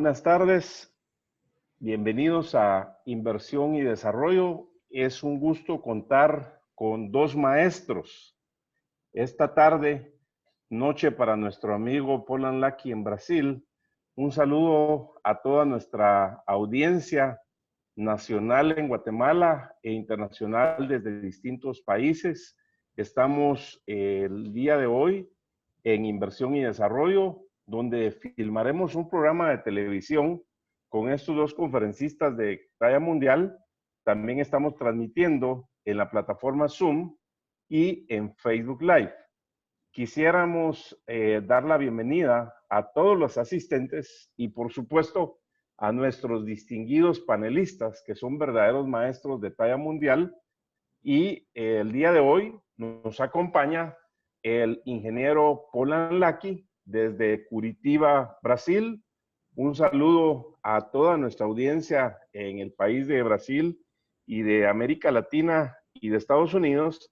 Buenas tardes, bienvenidos a Inversión y Desarrollo. Es un gusto contar con dos maestros. Esta tarde, noche para nuestro amigo Polan Laki en Brasil. Un saludo a toda nuestra audiencia nacional en Guatemala e internacional desde distintos países. Estamos el día de hoy en Inversión y Desarrollo, donde filmaremos un programa de televisión con estos dos conferencistas de talla mundial. También estamos transmitiendo en la plataforma Zoom y en Facebook Live. Quisiéramos dar la bienvenida a todos los asistentes y, por supuesto, a nuestros distinguidos panelistas, que son verdaderos maestros de talla mundial. Y el día de hoy nos acompaña el ingeniero Polan Laki desde Curitiba, Brasil. Un saludo a toda nuestra audiencia en el país de Brasil y de América Latina y de Estados Unidos.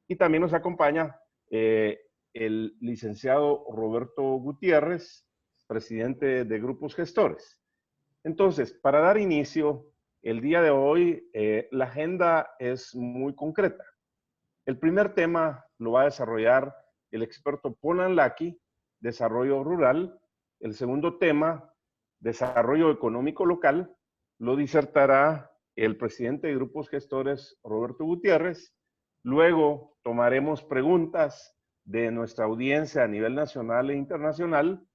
Y también nos acompaña el licenciado Roberto Gutiérrez, presidente de Grupos Gestores. Entonces, para dar inicio, el día de hoy la agenda es muy concreta. El primer tema lo va a desarrollar el experto Polan Laki, desarrollo rural. El segundo tema, desarrollo económico local, lo disertará el presidente de Grupos Gestores, Roberto Gutiérrez. Luego tomaremos preguntas de nuestra audiencia a nivel nacional e internacional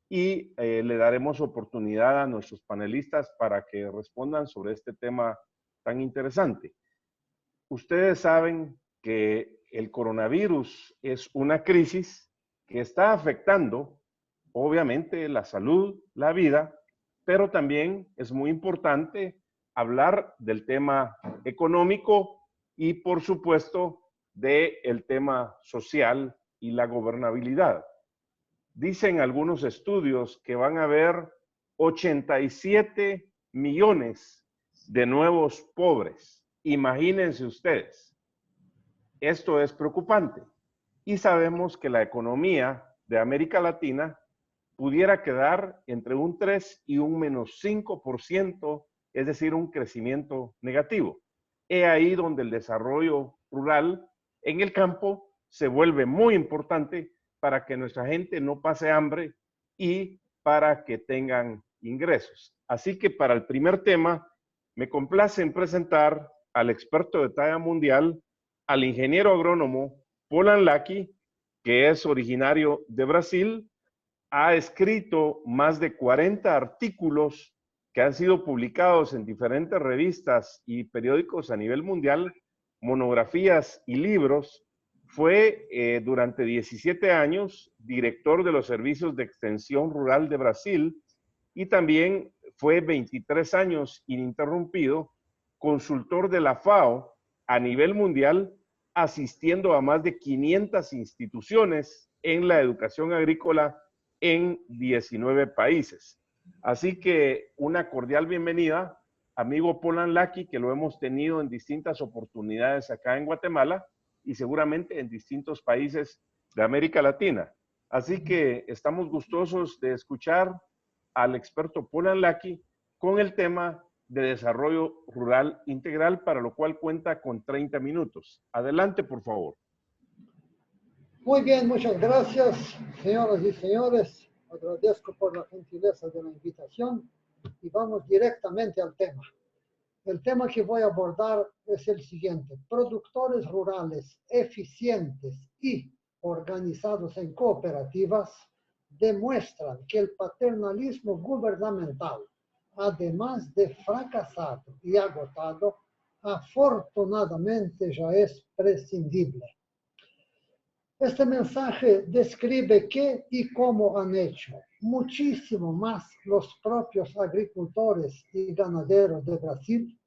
y le daremos oportunidad a nuestros panelistas para que respondan sobre este tema tan interesante. Ustedes saben que el coronavirus es una crisis que está afectando, obviamente, la salud, la vida, pero también es muy importante hablar del tema económico y, por supuesto, del tema social y la gobernabilidad. Dicen algunos estudios que van a haber 87 millones de nuevos pobres. Imagínense ustedes. Esto es preocupante. Y sabemos que la economía de América Latina pudiera quedar entre un 3 y un menos 5%, es decir, un crecimiento negativo. He ahí donde el desarrollo rural en el campo se vuelve muy importante para que nuestra gente no pase hambre y para que tengan ingresos. Así que para el primer tema, me complace en presentar al experto de talla mundial, al ingeniero agrónomo Polan Laki, que es originario de Brasil. Ha escrito más de 40 artículos que han sido publicados en diferentes revistas y periódicos a nivel mundial, monografías y libros. Fue durante 17 años director de los servicios de extensión rural de Brasil y también fue 23 años ininterrumpido consultor de la FAO a nivel mundial, asistiendo a más de 500 instituciones en la educación agrícola en 19 países. Así que una cordial bienvenida, amigo Polan Laki, que lo hemos tenido en distintas oportunidades acá en Guatemala y seguramente en distintos países de América Latina. Así que estamos gustosos de escuchar al experto Polan Laki con el tema de desarrollo rural integral, para lo cual cuenta con 30 minutos. Adelante, por favor. Muy bien, muchas gracias, señoras y señores. Agradezco por la gentileza de la invitación y vamos directamente al tema. El tema que voy a abordar es el siguiente: productores rurales eficientes y organizados en cooperativas demuestran que el paternalismo gubernamental, además de fracasado y agotado, afortunadamente ya es prescindible. Este mensaje describe qué y cómo han hecho muchísimo más los propios agricultores y ganaderos de Brasil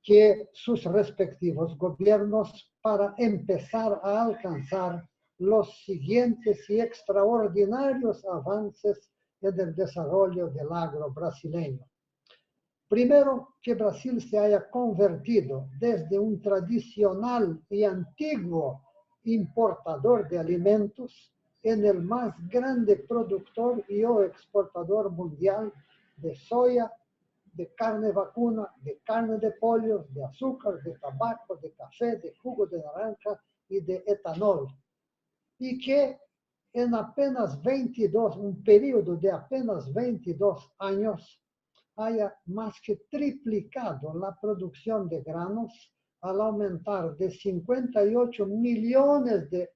que sus respectivos gobiernos para empezar a alcanzar los siguientes y extraordinarios avances en el desarrollo del agro brasileño. Primero, que Brasil se haya convertido desde un tradicional y antiguo importador de alimentos en el más grande productor y o exportador mundial de soya, de carne vacuna, de carne de pollo, de azúcar, de tabaco, de café, de jugo de naranja y de etanol. Y que en apenas 22, un periodo de apenas 22 años, haya más que triplicado la producción de granos al aumentar de 58 millones de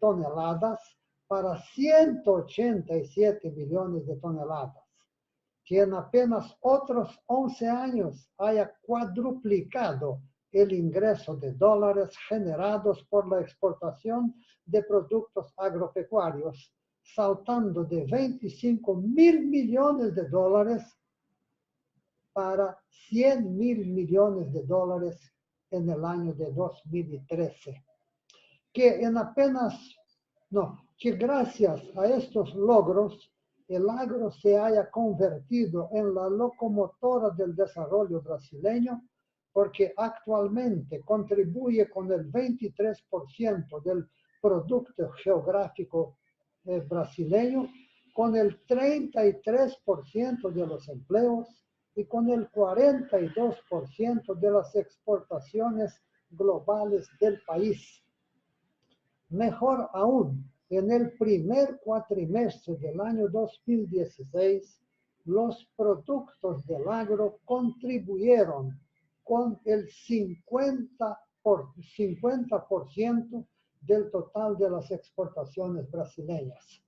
toneladas para 187 millones de toneladas. Que en apenas otros 11 años haya cuadruplicado el ingreso de dólares generados por la exportación de productos agropecuarios, saltando de 25.000 millones de dólares para 100.000 millones de dólares en el año de 2013. Que gracias a estos logros, el agro se haya convertido en la locomotora del desarrollo brasileño, porque actualmente contribuye con el 23% del Producto Geográfico brasileño, con el 33% de los empleos y con el 42% de las exportaciones globales del país. Mejor aún, en el primer cuatrimestre del año 2016, los productos del agro contribuyeron con el 50% del total de las exportaciones brasileñas.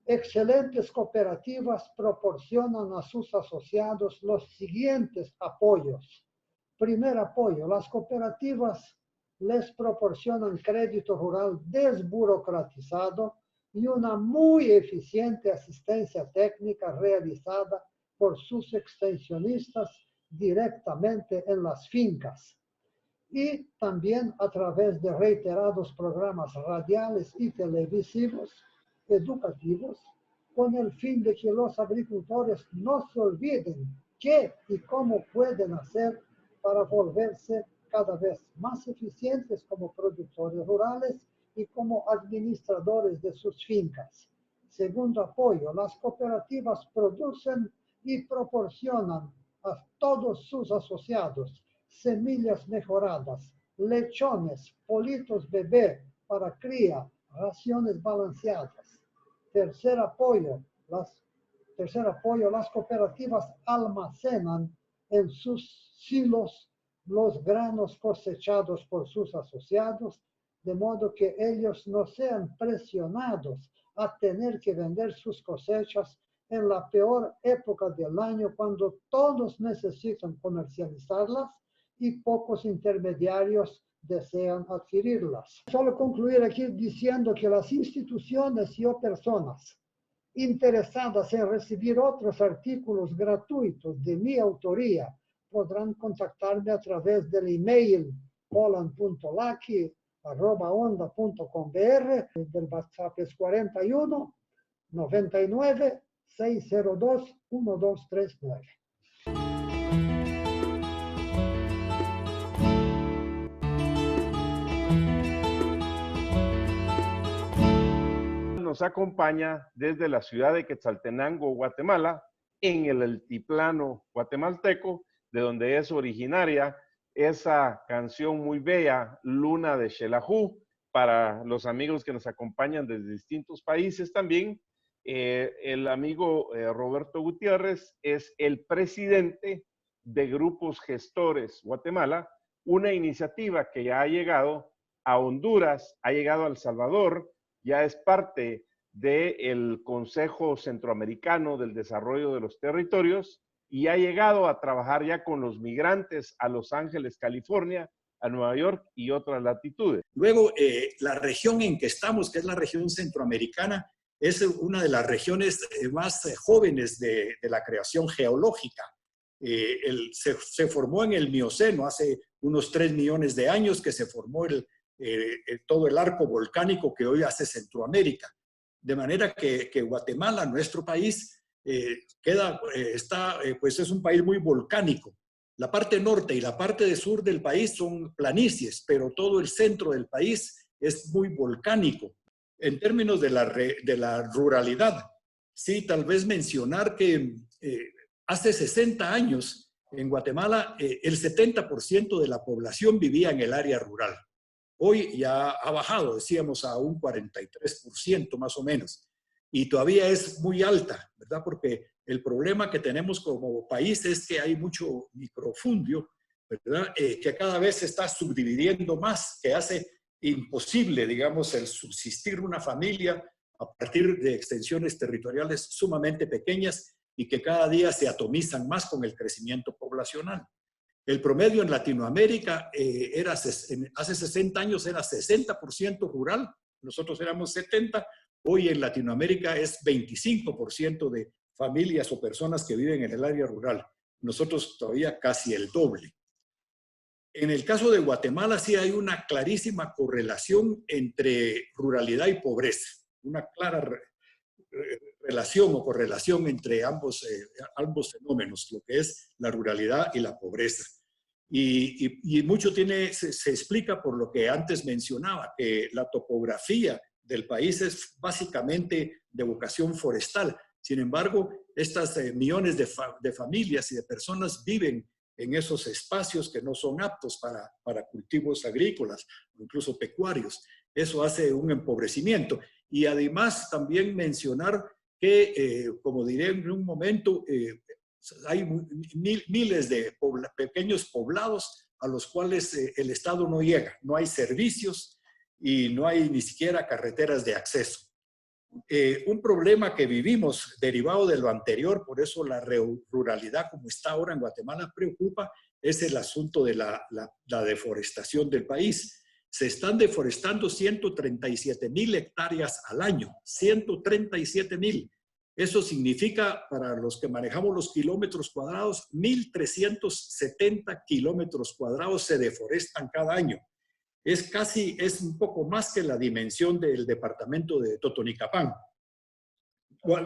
Excelentes cooperativas proporcionan a sus asociados los siguientes apoyos. Primer apoyo, las cooperativas les proporcionan crédito rural desburocratizado y una muy eficiente asistencia técnica realizada por sus extensionistas directamente en las fincas. Y también a través de reiterados programas radiales y televisivos educativos, con el fin de que los agricultores no se olviden qué y cómo pueden hacer para volverse cada vez más eficientes como productores rurales y como administradores de sus fincas. Segundo apoyo, las cooperativas producen y proporcionan a todos sus asociados semillas mejoradas, lechones, politos bebé para cría, raciones balanceadas. Tercer apoyo, las cooperativas almacenan en sus silos los granos cosechados por sus asociados, de modo que ellos no sean presionados a tener que vender sus cosechas en la peor época del año, cuando todos necesitan comercializarlas y pocos intermediarios desean adquirirlas. Solo concluir aquí diciendo que las instituciones y o personas interesadas en recibir otros artículos gratuitos de mi autoría podrán contactarme a través del email polan.laki@onda.com.br. Del WhatsApp es 41 99 602 1239. Nos acompaña desde la ciudad de Quetzaltenango, Guatemala, en el altiplano guatemalteco, de donde es originaria esa canción muy bella, Luna de Xelajú, para los amigos que nos acompañan desde distintos países también. El amigo Roberto Gutiérrez es el presidente de Grupos Gestores Guatemala, una iniciativa que ya ha llegado a Honduras, ha llegado a El Salvador, ya es parte del Consejo Centroamericano del Desarrollo de los Territorios y ha llegado a trabajar ya con los migrantes a Los Ángeles, California, a Nueva York y otras latitudes. Luego, la región en que estamos, que es la región centroamericana, es una de las regiones más jóvenes de la creación geológica. Se formó en el Mioceno hace unos 3 millones de años, que se formó todo el arco volcánico que hoy hace Centroamérica. De manera que Guatemala, nuestro país, pues es un país muy volcánico. La parte norte y la parte sur del país son planicies, pero todo el centro del país es muy volcánico. en términos de la ruralidad, sí, tal vez mencionar que hace 60 años en Guatemala el 70% de la población vivía en el área rural. Hoy ya ha bajado, decíamos, a un 43% más o menos. Y todavía es muy alta, ¿verdad? Porque el problema que tenemos como país es que hay mucho microfundio, ¿verdad? Que cada vez se está subdividiendo más, que hace imposible, digamos, el subsistir una familia a partir de extensiones territoriales sumamente pequeñas y que cada día se atomizan más con el crecimiento poblacional. El promedio en Latinoamérica hace 60 años era 60% rural, nosotros éramos 70%, hoy en Latinoamérica es 25% de familias o personas que viven en el área rural, nosotros todavía casi el doble. En el caso de Guatemala sí hay una clarísima correlación entre ruralidad y pobreza, una clara relación o correlación entre ambos fenómenos, lo que es la ruralidad y la pobreza. Y mucho se explica por lo que antes mencionaba, que la topografía del país es básicamente de vocación forestal. Sin embargo, estas millones de familias y de personas viven en esos espacios que no son aptos para cultivos agrícolas o incluso pecuarios. Eso hace un empobrecimiento. Y además también mencionar que, como diré en un momento, hay miles de pequeños poblados a los cuales el Estado no llega. No hay servicios y no hay ni siquiera carreteras de acceso. Un problema que vivimos derivado de lo anterior, por eso la ruralidad como está ahora en Guatemala preocupa, es el asunto de la deforestación del país. Se están deforestando 137,000 hectáreas al año, 137,000. Eso significa, para los que manejamos los kilómetros cuadrados, 1,370 kilómetros cuadrados se deforestan cada año. Es un poco más que la dimensión del departamento de Totonicapán.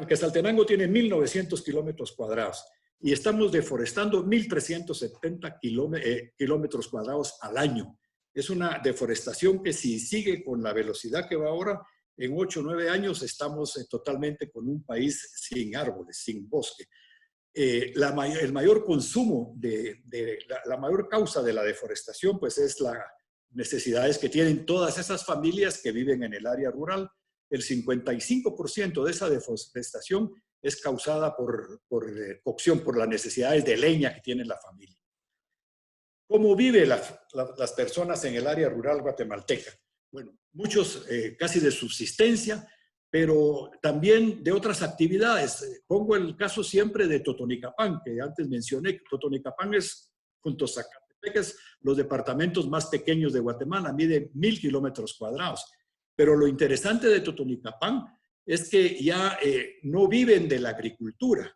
Quetzaltenango tiene 1,900 kilómetros cuadrados y estamos deforestando 1,370 kilómetros cuadrados al año. Es una deforestación que si sigue con la velocidad que va ahora, en 8 o 9 años estamos totalmente con un país sin árboles, sin bosque. El mayor consumo, la mayor causa de la deforestación, pues es las necesidades que tienen todas esas familias que viven en el área rural. El 55% de esa deforestación es causada por cocción, por las necesidades de leña que tiene la familia. ¿Cómo viven las personas en el área rural guatemalteca? Bueno, muchos casi de subsistencia, pero también de otras actividades. Pongo el caso siempre de Totonicapán, que antes mencioné. Totonicapán es, junto a Zacatepec, los departamentos más pequeños de Guatemala, mide 1,000 kilómetros cuadrados. Pero lo interesante de Totonicapán es que ya no viven de la agricultura.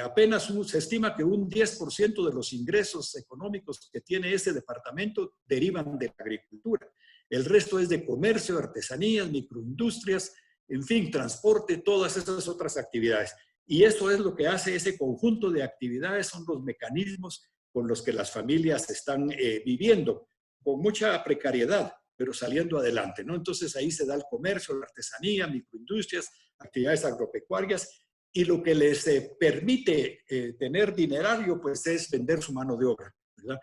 Apenas se estima que un 10% de los ingresos económicos que tiene ese departamento derivan de la agricultura. El resto es de comercio, artesanías, microindustrias, en fin, transporte, todas esas otras actividades. Y eso es lo que hace ese conjunto de actividades, son los mecanismos con los que las familias están viviendo, con mucha precariedad, pero saliendo adelante, ¿no? Entonces ahí se da el comercio, la artesanía, microindustrias, actividades agropecuarias, y lo que les permite tener dinerario, pues es vender su mano de obra, ¿verdad?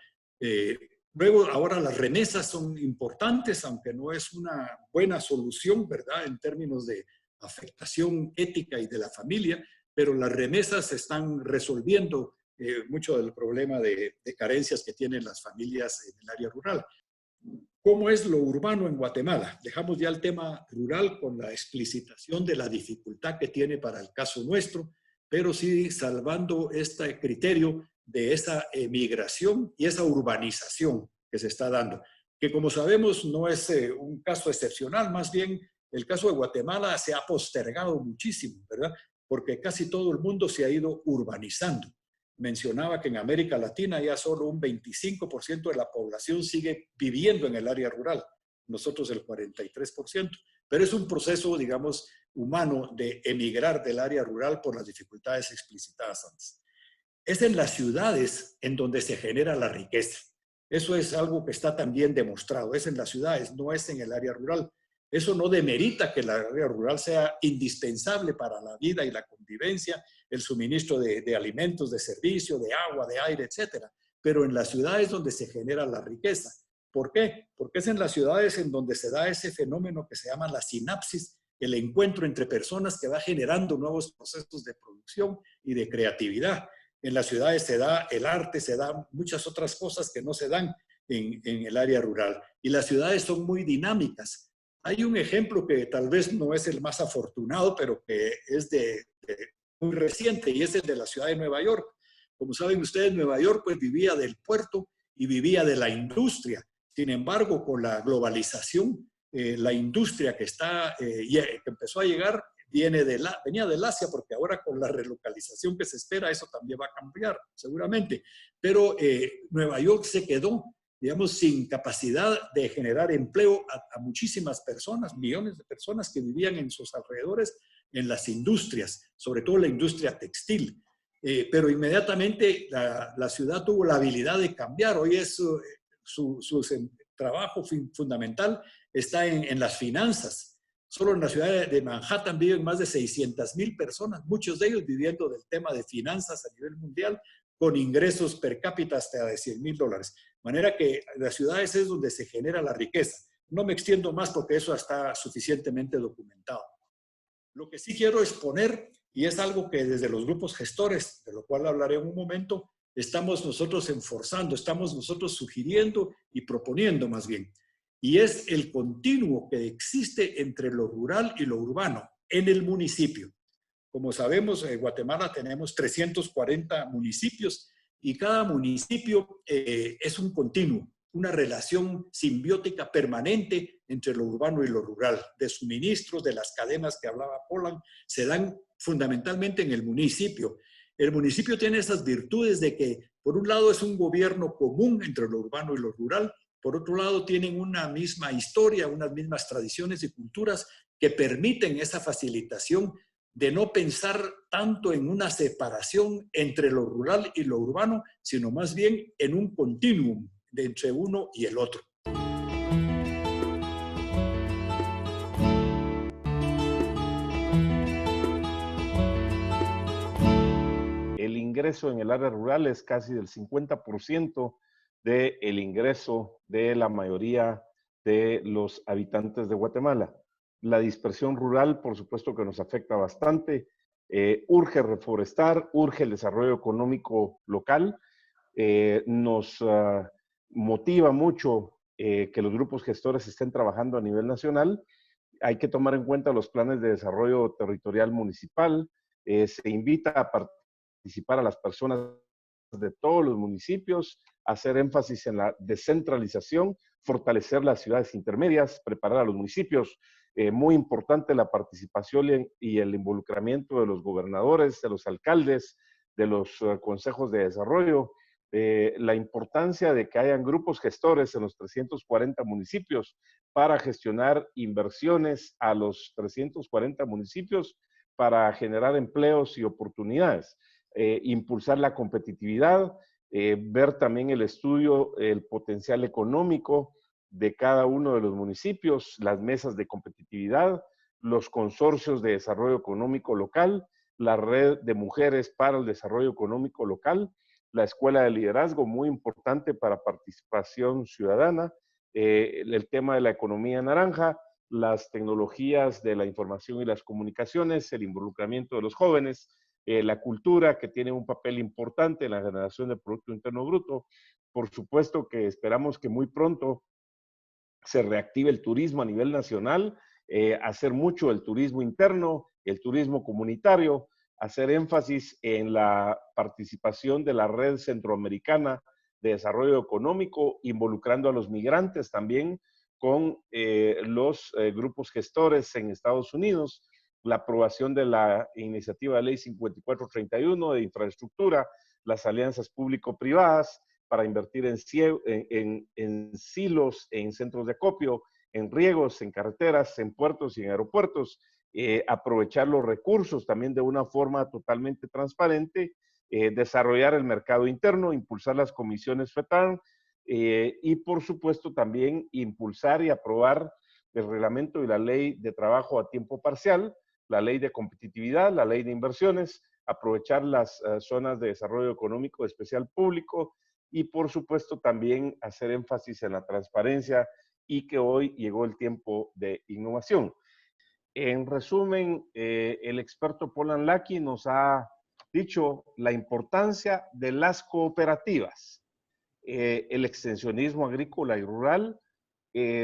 Luego, ahora las remesas son importantes, aunque no es una buena solución, ¿verdad? En términos de afectación ética y de la familia, pero las remesas están resolviendo mucho del problema de carencias que tienen las familias en el área rural. ¿Cómo es lo urbano en Guatemala? Dejamos ya el tema rural con la explicitación de la dificultad que tiene para el caso nuestro, pero sí salvando este criterio de esa emigración y esa urbanización que se está dando, que como sabemos no es un caso excepcional, más bien el caso de Guatemala se ha postergado muchísimo, ¿verdad? Porque casi todo el mundo se ha ido urbanizando. Mencionaba que en América Latina ya solo un 25% de la población sigue viviendo en el área rural, nosotros el 43%, pero es un proceso, digamos, humano de emigrar del área rural por las dificultades explicitadas antes. Es en las ciudades en donde se genera la riqueza. Eso es algo que está también demostrado, es en las ciudades, no es en el área rural. Eso no demerita que el área rural sea indispensable para la vida y la convivencia, el suministro de alimentos, de servicio, de agua, de aire, etcétera. Pero en las ciudades donde se genera la riqueza. ¿Por qué? Porque es en las ciudades en donde se da ese fenómeno que se llama la sinapsis, el encuentro entre personas que va generando nuevos procesos de producción y de creatividad. En las ciudades se da el arte, se dan muchas otras cosas que no se dan en el área rural. Y las ciudades son muy dinámicas. Hay un ejemplo que tal vez no es el más afortunado, pero que es muy reciente, y es el de la ciudad de Nueva York. Como saben ustedes, Nueva York pues vivía del puerto y vivía de la industria. Sin embargo, con la globalización, la industria que empezó a llegar venía del Asia, porque ahora con la relocalización que se espera, eso también va a cambiar, seguramente. Pero Nueva York se quedó, digamos, sin capacidad de generar empleo a muchísimas personas, millones de personas que vivían en sus alrededores, en las industrias, sobre todo la industria textil. Pero inmediatamente la ciudad tuvo la habilidad de cambiar. Hoy su trabajo fundamental está en las finanzas. Solo en la ciudad de Manhattan viven más de 600,000 personas, muchos de ellos viviendo del tema de finanzas a nivel mundial, con ingresos per cápita hasta de $100,000. De manera que las ciudades es donde se genera la riqueza. No me extiendo más porque eso está suficientemente documentado. Lo que sí quiero exponer, y es algo que desde los grupos gestores, de lo cual hablaré en un momento, estamos nosotros enforzando, estamos nosotros sugiriendo y proponiendo más bien. Y es el continuo que existe entre lo rural y lo urbano en el municipio. Como sabemos, en Guatemala tenemos 340 municipios y cada municipio es un continuo, una relación simbiótica permanente entre lo urbano y lo rural. De suministros, de las cadenas que hablaba Polan, se dan fundamentalmente en el municipio. El municipio tiene esas virtudes de que, por un lado, es un gobierno común entre lo urbano y lo rural, por otro lado, tienen una misma historia, unas mismas tradiciones y culturas que permiten esa facilitación de no pensar tanto en una separación entre lo rural y lo urbano, sino más bien en un continuum entre uno y el otro. El ingreso en el área rural es casi del 50% del ingreso de la mayoría de los habitantes de Guatemala. La dispersión rural, por supuesto que nos afecta bastante. Urge reforestar, urge el desarrollo económico local. Nos motiva mucho que los grupos gestores estén trabajando a nivel nacional. Hay que tomar en cuenta los planes de desarrollo territorial municipal. Se invita a participar a las personas de todos los municipios, hacer énfasis en la descentralización, fortalecer las ciudades intermedias, preparar a los municipios. Muy importante la participación y el involucramiento de los gobernadores, de los alcaldes, de los consejos de desarrollo. La importancia de que hayan grupos gestores en los 340 municipios para gestionar inversiones a los 340 municipios para generar empleos y oportunidades. Impulsar la competitividad, ver también el estudio, el potencial económico de cada uno de los municipios, las mesas de competitividad, los consorcios de desarrollo económico local, la red de mujeres para el desarrollo económico local, la escuela de liderazgo, muy importante para participación ciudadana, el tema de la economía naranja, las tecnologías de la información y las comunicaciones, el involucramiento de los jóvenes, la cultura, que tiene un papel importante en la generación de Producto Interno Bruto. Por supuesto que esperamos que muy pronto se reactive el turismo a nivel nacional, hacer mucho el turismo interno, el turismo comunitario, hacer énfasis en la participación de la red centroamericana de desarrollo económico, involucrando a los migrantes también con los grupos gestores en Estados Unidos, la aprobación de la iniciativa de ley 5431 de infraestructura, las alianzas público-privadas para invertir en silos, en centros de acopio, en riegos, en carreteras, en puertos y en aeropuertos, aprovechar los recursos también de una forma totalmente transparente, desarrollar el mercado interno, impulsar las comisiones FETAN y por supuesto también impulsar y aprobar el reglamento y la ley de trabajo a tiempo parcial, la ley de competitividad, la ley de inversiones, aprovechar las zonas de desarrollo económico especial público y por supuesto también hacer énfasis en la transparencia y que hoy llegó el tiempo de innovación. En resumen, el experto Polan Laki nos ha dicho la importancia de las cooperativas, el extensionismo agrícola y rural.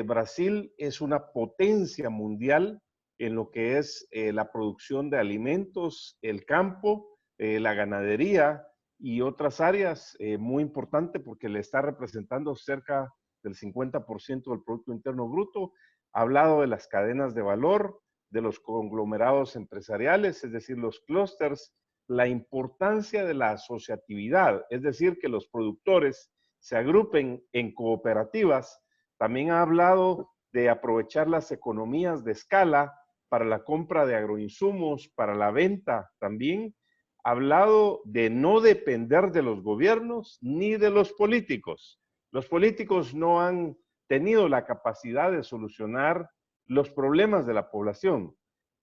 Brasil es una potencia mundial en lo que es la producción de alimentos, el campo, la ganadería y otras áreas muy importante porque le está representando cerca del 50% del Producto Interno Bruto. Ha hablado de las cadenas de valor, de los conglomerados empresariales, es decir, los clústeres, la importancia de la asociatividad, es decir, que los productores se agrupen en cooperativas. También ha hablado de aprovechar las economías de escala para la compra de agroinsumos, para la venta también. Ha hablado de no depender de los gobiernos ni de los políticos. Los políticos no han tenido la capacidad de solucionar los problemas de la población.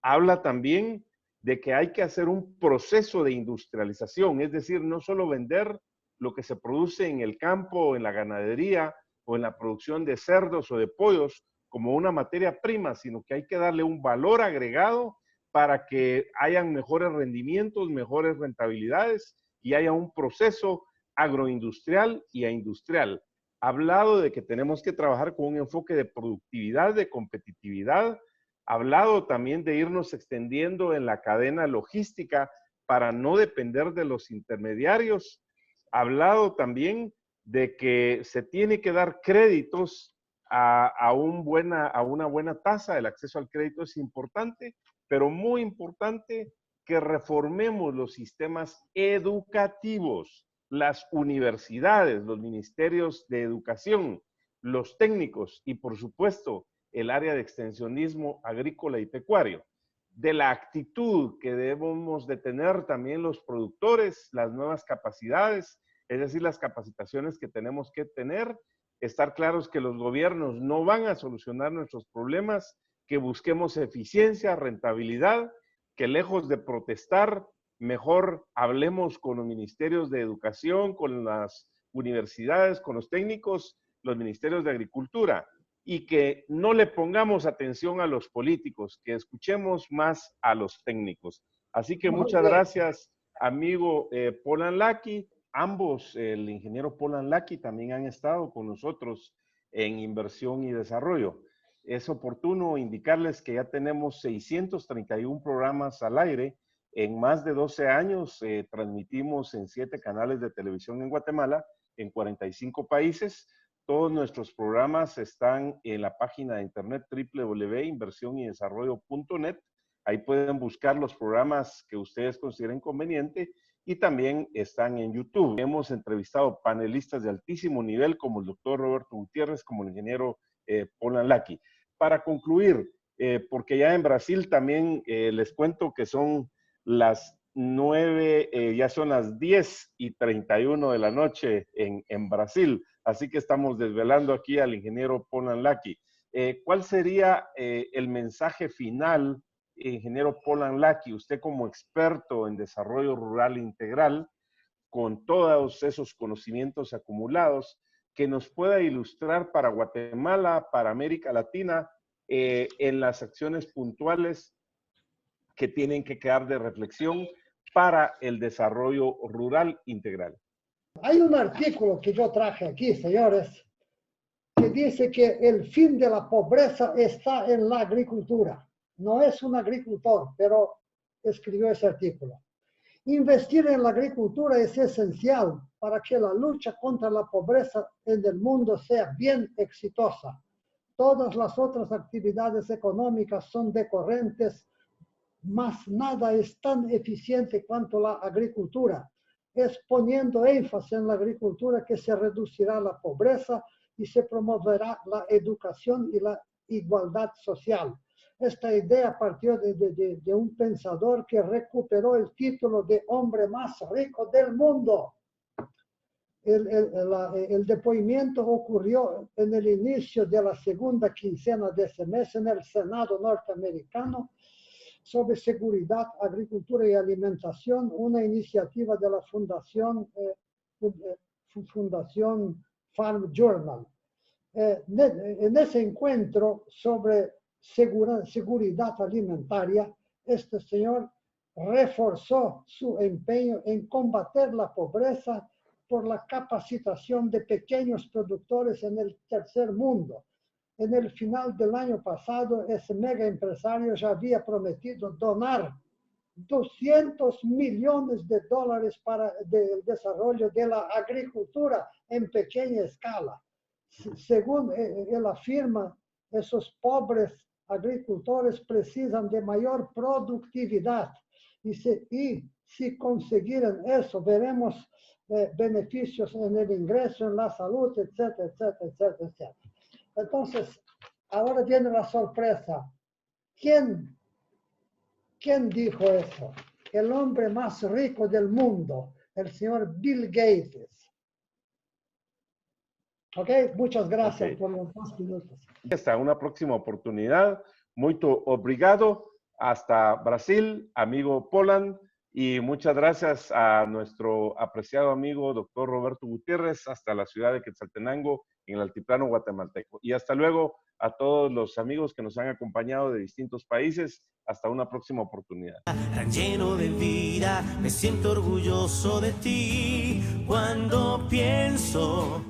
Habla también de que hay que hacer un proceso de industrialización, es decir, no solo vender lo que se produce en el campo o en la ganadería o en la producción de cerdos o de pollos como una materia prima, sino que hay que darle un valor agregado para que hayan mejores rendimientos, mejores rentabilidades y haya un proceso agroindustrial y industrial. Ha hablado de que tenemos que trabajar con un enfoque de productividad, de competitividad. Ha hablado también de irnos extendiendo en la cadena logística para no depender de los intermediarios. Ha hablado también de que se tiene que dar créditos a una buena tasa. El acceso al crédito es importante, pero muy importante que reformemos los sistemas educativos, las universidades, los ministerios de educación, los técnicos y por supuesto el área de extensionismo agrícola y pecuario. De la actitud que debemos de tener también los productores, las nuevas capacidades, es decir, las capacitaciones que tenemos que tener, estar claros que los gobiernos no van a solucionar nuestros problemas, que busquemos eficiencia, rentabilidad, que lejos de protestar, mejor hablemos con los ministerios de educación, con las universidades, con los técnicos, los ministerios de agricultura, y que no le pongamos atención a los políticos, que escuchemos más a los técnicos. Así que muchas gracias, amigo Polan Laki. Ambos, el ingeniero Polan Laki, también han estado con nosotros en inversión y desarrollo. Es oportuno indicarles que ya tenemos 631 programas al aire. En más de 12 años transmitimos en 7 canales de televisión en Guatemala, en 45 países. Todos nuestros programas están en la página de internet www.inversionyydesarrollo.net. Ahí pueden buscar los programas que ustedes consideren conveniente y también están en YouTube. Hemos entrevistado panelistas de altísimo nivel como el doctor Roberto Gutiérrez, como el ingeniero Polan Laki. Para concluir, porque ya en Brasil también les cuento que son las 9, ya son las 10:31 de la noche en Brasil, así que estamos desvelando aquí al ingeniero Polan Laki. ¿Cuál sería el mensaje final, ingeniero Polan Laki, usted como experto en desarrollo rural integral, con todos esos conocimientos acumulados, que nos pueda ilustrar para Guatemala, para América Latina, en las acciones puntuales que tienen que quedar de reflexión para el desarrollo rural integral? Hay un artículo que yo traje aquí, señores, que dice que el fin de la pobreza está en la agricultura. No es un agricultor, pero escribió ese artículo. Investir en la agricultura es esencial para que la lucha contra la pobreza en el mundo sea bien exitosa. Todas las otras actividades económicas son decorrentes, mas nada es tan eficiente cuanto la agricultura. Es poniendo énfasis en la agricultura que se reducirá la pobreza y se promoverá la educación y la igualdad social. Esta idea partió de un pensador que recuperó el título de hombre más rico del mundo. El depoimiento ocurrió en el inicio de la segunda quincena de ese mes en el Senado norteamericano sobre seguridad, agricultura y alimentación, una iniciativa de la Fundación Farm Journal. En ese encuentro sobre seguridad alimentaria, este señor reforzó su empeño en combater la pobreza por la capacitación de pequeños productores en el tercer mundo. En el final del año pasado, ese mega empresario ya había prometido donar $200 millones para el desarrollo de la agricultura en pequeña escala. Según él afirma, esos pobres agricultores precisan de mayor productividad y si consiguieran eso, veremos beneficios en el ingreso, en la salud, etcétera, etcétera, etcétera, etcétera. Entonces, ahora viene la sorpresa. ¿Quién dijo eso? El hombre más rico del mundo, el señor Bill Gates. Ok, muchas gracias por los 2 minutos. Hasta una próxima oportunidad. Muito obrigado. Hasta Brasil, amigo Poland. Y muchas gracias a nuestro apreciado amigo doctor Roberto Gutiérrez, hasta la ciudad de Quetzaltenango, en el altiplano guatemalteco. Y hasta luego a todos los amigos que nos han acompañado de distintos países. Hasta una próxima oportunidad. Lleno de vida, me siento orgulloso de ti cuando pienso